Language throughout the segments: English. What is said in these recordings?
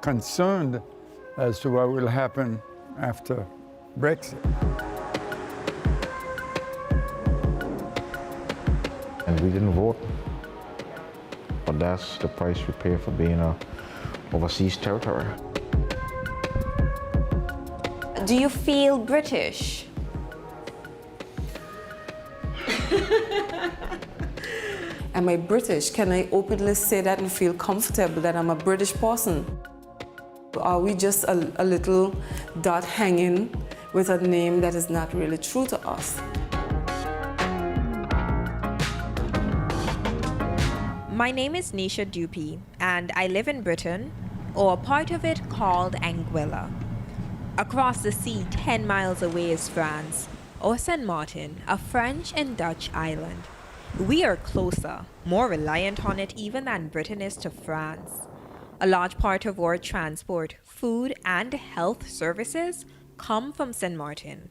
Concerned as to what will happen after Brexit. And we didn't vote, but that's the price we pay for being a overseas territory. Do you feel British? Am I British? Can I openly say that and feel comfortable that I'm a British person? Are we just a little dot hanging with a name that is not really true to us? My name is Nisha Dupy, and I live in Britain, or a part of it called Anguilla. Across the sea, 10 miles away is France, or Sint Maarten, a French and Dutch island. We are closer, more reliant on it even than Britain is to France. A large part of our transport, food, and health services come from Sint Maarten.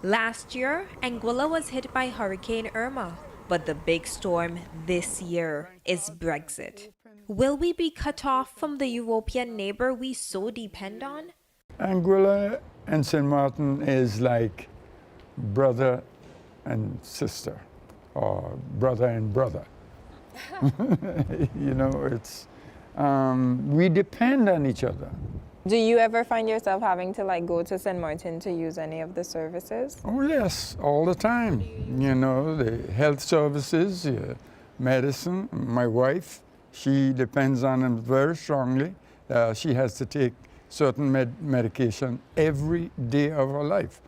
Last year, Anguilla was hit by Hurricane Irma, but the big storm this year is Brexit. Will we be cut off from the European neighbor we so depend on? Anguilla and Sint Maarten is like brother and sister, or brother and brother. You know, it's we depend on each other. Do you ever find yourself having to go to Sint Maarten to use any of the services? Oh yes, all the time. You know, the health services, medicine. My wife, she depends on them very strongly. She has to take certain medication every day of her life.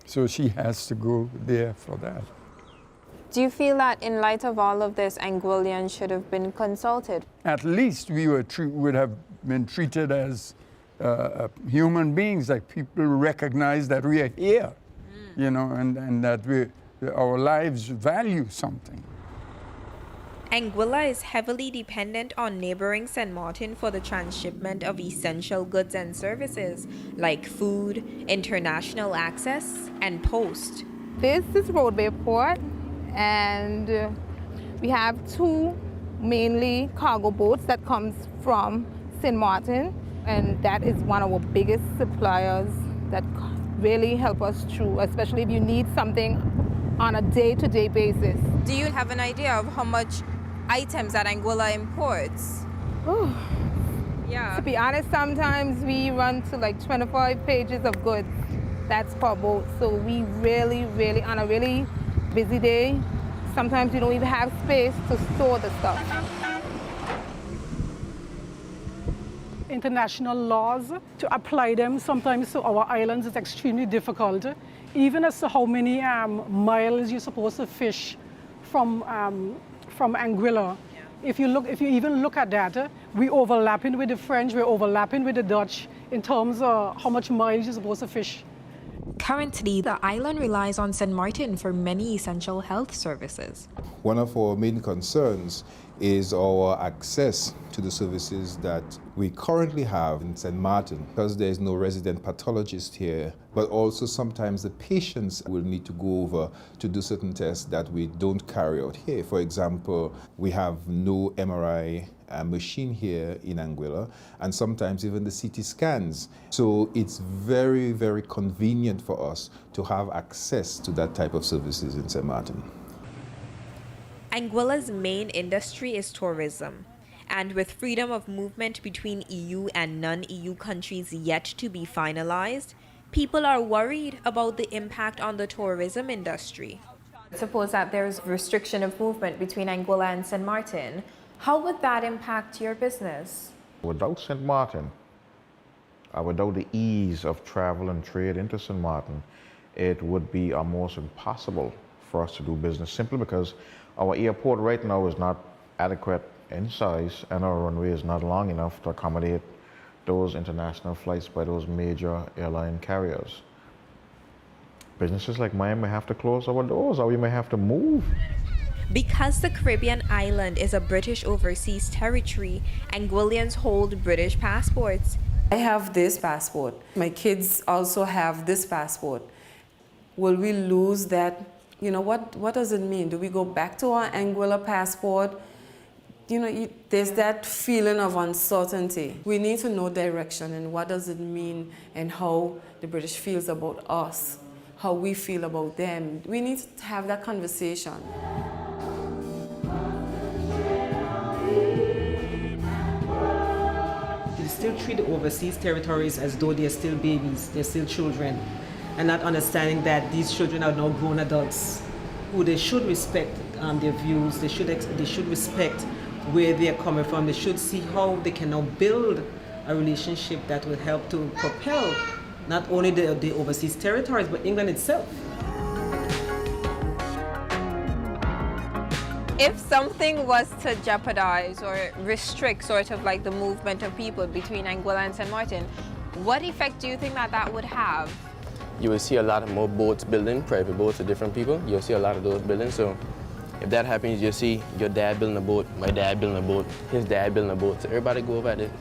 So she has to go there for that. Do you feel that in light of all of this, Anguillians should have been consulted? At least we would have been treated as human beings, like people recognize that we are here, you know, and that our lives value something. Anguilla is heavily dependent on neighbouring Sint Maarten for the transshipment of essential goods and services like food, international access, and post. This is roadway port, and we have two mainly cargo boats that comes from Sint Maarten, and that is one of our biggest suppliers that really help us through, especially if you need something on a day-to-day basis. Do you have an idea of how much items that Anguilla imports? Yeah. To be honest, sometimes we run to 25 pages of goods. That's per boat. So we really, on a really busy day, sometimes we don't even have space to store the stuff. International laws, to apply them sometimes to our islands is extremely difficult, even as to how many miles you're supposed to fish from Anguilla. Yeah. If you even look at that, we're overlapping with the French, we're overlapping with the Dutch in terms of how much miles you're supposed to fish. Currently, the island relies on Sint Maarten for many essential health services. One of our main concerns is our access to the services that we currently have in Sint Maarten, because there is no resident pathologist here, but also sometimes the patients will need to go over to do certain tests that we don't carry out here. For example, we have no MRI machine here in Anguilla, and sometimes even the CT scans. So it's very, very convenient for us to have access to that type of services in Sint Maarten. Anguilla's main industry is tourism, and with freedom of movement between EU and non-EU countries yet to be finalized, people are worried about the impact on the tourism industry. Suppose that there's restriction of movement between Anguilla and Sint Maarten. How would that impact your business? Without Sint Maarten, without the ease of travel and trade into Sint Maarten, it would be almost impossible for us to do business, simply because our airport right now is not adequate in size, and our runway is not long enough to accommodate those international flights by those major airline carriers. Businesses like mine may have to close our doors, or we may have to move. Because the Caribbean island is a British overseas territory, Anguillians hold British passports. I have this passport. My kids also have this passport. Will we lose that? You know, what does it mean? Do we go back to our Anguilla passport? there's that feeling of uncertainty. We need to know direction and what does it mean and how the British feels about us, how we feel about them. We need to have that conversation. They still treat the overseas territories as though they're still babies, they're still children, and not understanding that these children are now grown adults who they should respect their views, they should respect where they're coming from, they should see how they can now build a relationship that will help to propel not only the overseas territories, but England itself. If something was to jeopardize or restrict sort of like the movement of people between Anguilla and Sint Maarten, what effect do you think that would have? You will see a lot of more boats building, private boats to different people. You'll see a lot of those building. So if that happens, you'll see your dad building a boat, my dad building a boat, his dad building a boat. So everybody go over at it,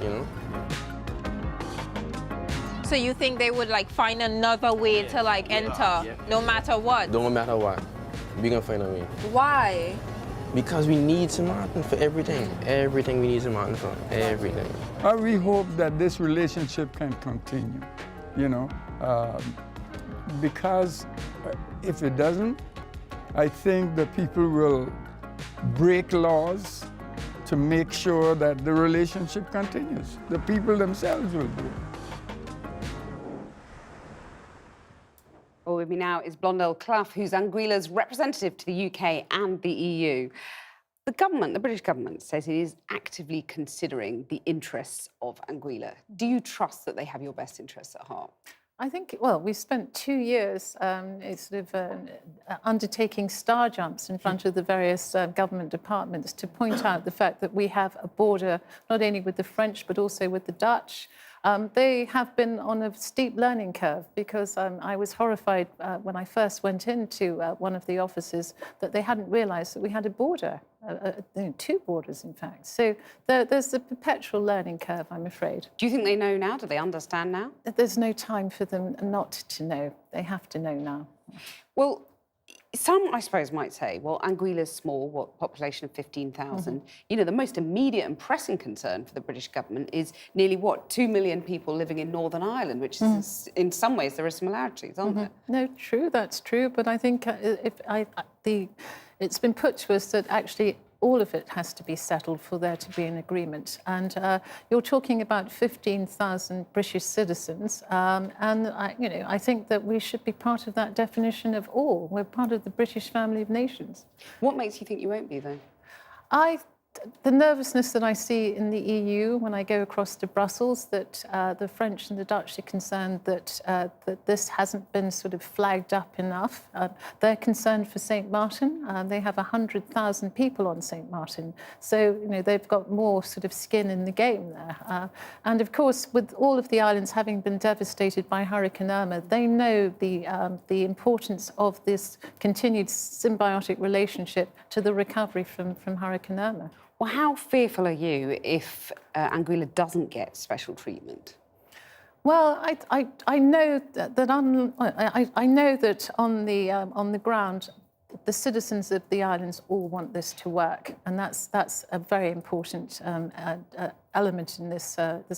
So you think they would like find another way to like enter, no matter what? No matter what, we're gonna find a way. Why? Because we need Sint Maarten for everything. Everything we need Sint Maarten for, everything. We hope that this relationship can continue, because if it doesn't, I think the people will break laws to make sure that the relationship continues. The people themselves will do it. Well, with me now is Blondell Clough, who's Anguilla's representative to the UK and the EU. The government, the British government, says it is actively considering the interests of Anguilla. Do you trust that they have your best interests at heart? I think, well, we've spent 2 years undertaking star jumps in front of the various government departments to point out the fact that we have a border not only with the French but also with the Dutch. They have been on a steep learning curve because I was horrified when I first went into one of the offices that they hadn't realised that we had a border, 2 borders in fact. So there's a perpetual learning curve, I'm afraid. Do you think they know now? Do they understand now? There's no time for them not to know. They have to know now. Well, some, I suppose, might say, well, Anguilla's small, population of 15,000. The most immediate and pressing concern for the British government is nearly, 2 million people living in Northern Ireland, which is, in some ways, there are similarities, aren't there? No, true, that's true. But I think it's been put to us that actually all of it has to be settled for there to be an agreement. And you're talking about 15,000 British citizens, and I think that we should be part of that definition of all. We're part of the British family of nations. What makes you think you won't be, though? The nervousness that I see in the EU when I go across to Brussels, that the French and the Dutch are concerned that this hasn't been sort of flagged up enough. They're concerned for St. Martin. They have 100,000 people on St. Martin. So, they've got more sort of skin in the game there. And of course, with all of the islands having been devastated by Hurricane Irma, they know the importance of this continued symbiotic relationship to the recovery from Hurricane Irma. Well, how fearful are you if Anguilla doesn't get special treatment? Well, I know I know that on the ground, the citizens of the islands all want this to work, and that's a very important element in this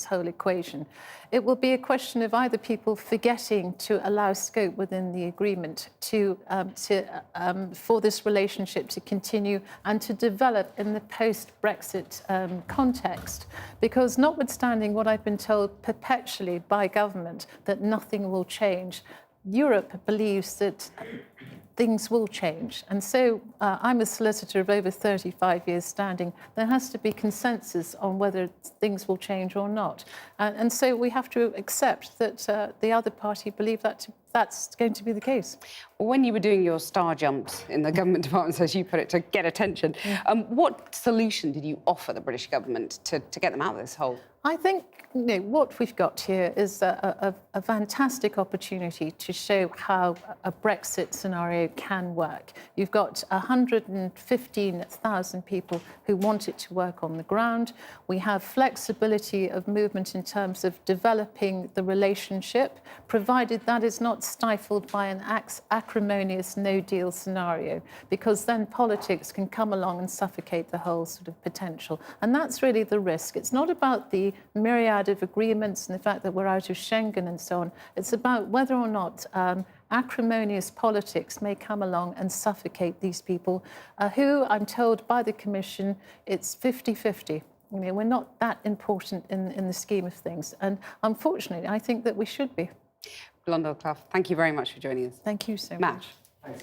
whole equation. It will be a question of either people forgetting to allow scope within the agreement for this relationship to continue and to develop in the post-Brexit context, because notwithstanding what I've been told perpetually by government that nothing will change, Europe believes that things will change. And so I'm a solicitor of over 35 years standing. There has to be consensus on whether things will change or not. And so we have to accept that the other party believe that's going to be the case. Well, when you were doing your star jumps in the government departments, as you put it, to get attention, what solution did you offer the British government to get them out of this hole? I think what we've got here is a fantastic opportunity to show how a Brexit scenario can work. You've got 115,000 people who want it to work on the ground. We have flexibility of movement in terms of developing the relationship, provided that is not not stifled by an acrimonious no-deal scenario, because then politics can come along and suffocate the whole sort of potential. And that's really the risk. It's not about the myriad of agreements and the fact that we're out of Schengen and so on. It's about whether or not acrimonious politics may come along and suffocate these people who, I'm told by the Commission, it's 50-50. You know, we're not that important in the scheme of things. And unfortunately, I think that we should be. Blondell Clough, thank you very much for joining us. Thank you so Matt. much.